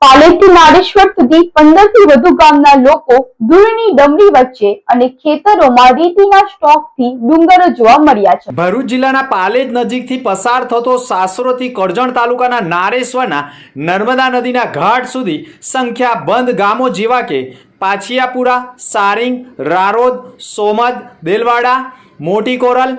પાલેથી નારેશ્વર સુધી 15 થી વધુ ગામના લોકો ધૂળની ડમરી વચ્ચે અને ખેતરોમાં રેતીના સ્ટોકથી ડુંગરો જોવા મળ્યા છે। ભરૂચ જિલ્લાના પાલેજ નજીકથી પસાર થતો સાસરોથી કરજણ તાલુકાના નારેશ્વરના નર્મદા નદીના ઘાટ સુધી સંખ્યાબંધ ગામો જેવા કે પાછિયાપુરા, સારિંગ, રારોદ, સોમદ, દેલવાડા, મોટી કોરલ,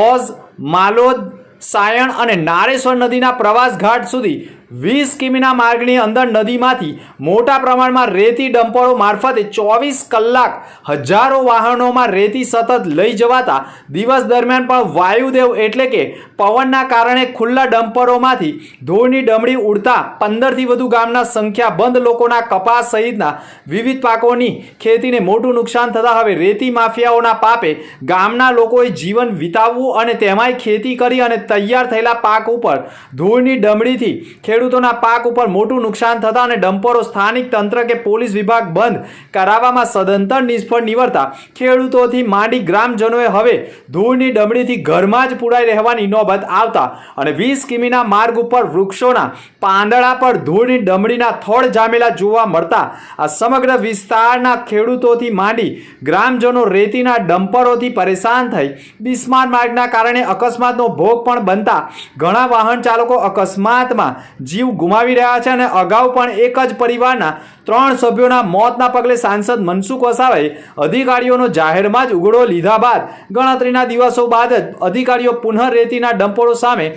ઓઝ, માલોદ, સાયણ અને નારેશ્વર નદીના પ્રવાસ ઘાટ સુધી 20 કિમીના માર્ગની અંદર નદીમાંથી મોટા પ્રમાણમાં રેતી ડમ્પરો મારફતે 24 કલાક હજારો વાહનોમાં રેતી સતત લઈ જવાતા દિવસ દરમિયાન પણ વાયુદેવ એટલે કે પવનના કારણે ખુલ્લા ડમ્પરોમાંથી ધૂળની ડમરી ઉડતા 15 થી વધુ ગામના સંખ્યાબંધ લોકોના કપાસ સહિતના વિવિધ પાકોની ખેતીને મોટું નુકસાન થતા હવે રેતી માફિયાઓના પાપે ગામના લોકોએ જીવન વિતાવવું અને તેમાંય ખેતી કરી અને તૈયાર થયેલા પાક ઉપર ધૂળની ડમરીથી ખેડૂતોના પાક ઉપર મોટું નુકસાન થતા અને ડમ્પરો સ્થાનિક તંત્ર કે પોલીસ વિભાગ બંધ કરાવવામાં સદંતર નિષ્ફળ નીવડતા ખેડૂતોથી માંડી ગ્રામજનોએ હવે ધૂળની ડમરીથી ઘરમાં જ પુરાઈ રહેવાની નોબત આવતા અને 20 કિમીના માર્ગ ઉપર વૃક્ષોના પાંદડા પર ધૂળની ડમરીના થોડ જામેલા જોવા મળતા આ સમગ્ર વિસ્તારના ખેડૂતોથી માંડી ગ્રામજનો રેતીના ડમ્પરોથી પરેશાન થઈ બિસ્માર માર્ગના કારણે અકસ્માતનો ભોગ પણ બનતા ઘણા વાહન ચાલકો અકસ્માતમાં જીવ ગુમાવી રહ્યા છે અને અગાઉ પણ એક જ પરિવારના 3 સભ્યોના મોતના પગલે સાંસદ મનસુખ વસાવાએ અધિકારીઓનો જાહેરમાં જ ઉઘડો લીધા બાદ ગણતરીના દિવસો બાદ જ અધિકારીઓ પુનઃ રેતીના ડમ્પરો સામે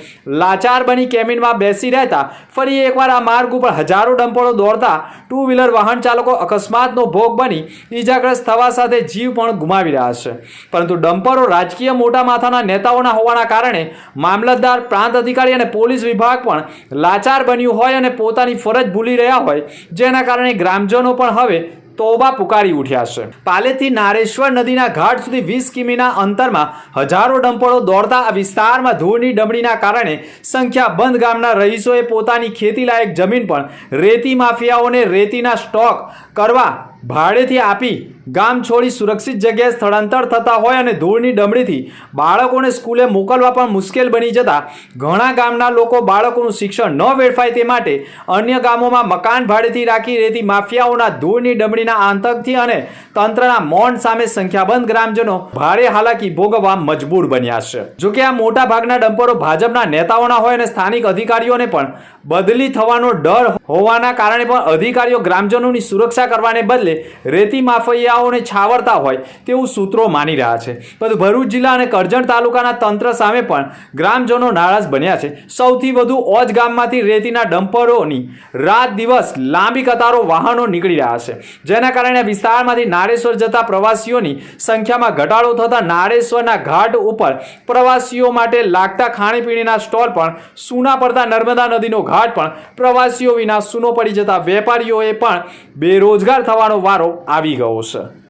લાચાર બની કેબિનમાં બેસી રહેતા ફરી એકવાર આ માર્ગ ઉપર હજારો ડમ્પરો દોડતા 2 વ્હીલર વાહન ચાલકો અકસ્માતનો ભોગ બની ઈજાગ્રસ્ત થવા સાથે જીવ પણ ગુમાવી રહ્યા છે। પરંતુ ડમ્પરો રાજકીય મોટા માથાના નેતાઓના હોવાના કારણે મામલતદાર, પ્રાંત અધિકારી અને પોલીસ વિભાગ પણ લાચાર બન્યું હોય અને પોતાની ફરજ ભૂલી રહ્યા હોય જેના કારણે ગ્રામજનો પણ હવે તોબા પુકારી ઉઠ્યા છે। પાલેથી નારેશ્વર નદીના ઘાટ સુધી 20 કિમીના અંતરમાં હજારો ડમ્પરો દોડતા આ વિસ્તારમાં ધૂળની ડમરીના કારણે સંખ્યાબંધ ગામના રહીશોએ પોતાની ખેતીલાયક જમીન પણ રેતી માફિયાઓને રેતીના સ્ટોક કરવા ભાડેથી આપી ગામ છોડી સુરક્ષિત જગ્યાએ સ્થળાંતર થતા હોય અને ધૂળની ડમરીથી બાળકોને સ્કૂલે મોકલવા પણ મુશ્કેલ બની જતા ઘણા ગામના લોકો બાળકોનું શિક્ષણ ન વેડફાય તે માટે અન્ય ગામોમાં મકાન ભાડેથી રાખી રેતી માફિયાઓના ધૂળની ડમરીના આતંકથી અને તંત્રના મૌન સામે સંખ્યાબંધ ગ્રામજનો ભારે હાલાકી ભોગવવા મજબૂર બન્યા છે। જોકે આ મોટા ભાગના ડમ્પરો ભાજપના નેતાઓના હોય અને સ્થાનિક અધિકારીઓને પણ બદલી થવાનો ડર હોવાના કારણે પણ અધિકારીઓ ગ્રામજનોની સુરક્ષા કરવાને બદલે રેતી માફિયાઓને છાવરતા હોય તેવું સૂત્રો માની રહ્યા છે। પરંતુ ભરૂચ જિલ્લા અને કરજણ તાલુકાના તંત્ર સામે પણ ગ્રામજનો નારાજ બન્યા છે। સૌથી વધુ ઓજ ગામમાંથી રેતીના ડમ્પરોની રાત દિવસ લાંબી કતારો વાહનો નીકળી રહ્યા છે જેના કારણે વિસ્તારમાંથી નારેશ્વર જતા પ્રવાસીઓની સંખ્યામાં ઘટાડો થતા નારેશ્વરના ઘાટ ઉપર પ્રવાસીઓ માટે લાગતા ખાણીપીણીના સ્ટોલ પણ સૂના પડતા નર્મદા નદીનો ઘાટ પણ પ્રવાસીઓ વિના સૂનો પડી જતા વેપારીઓએ પણ બેરોજગાર થવાનો વારો આવી ગયો છે।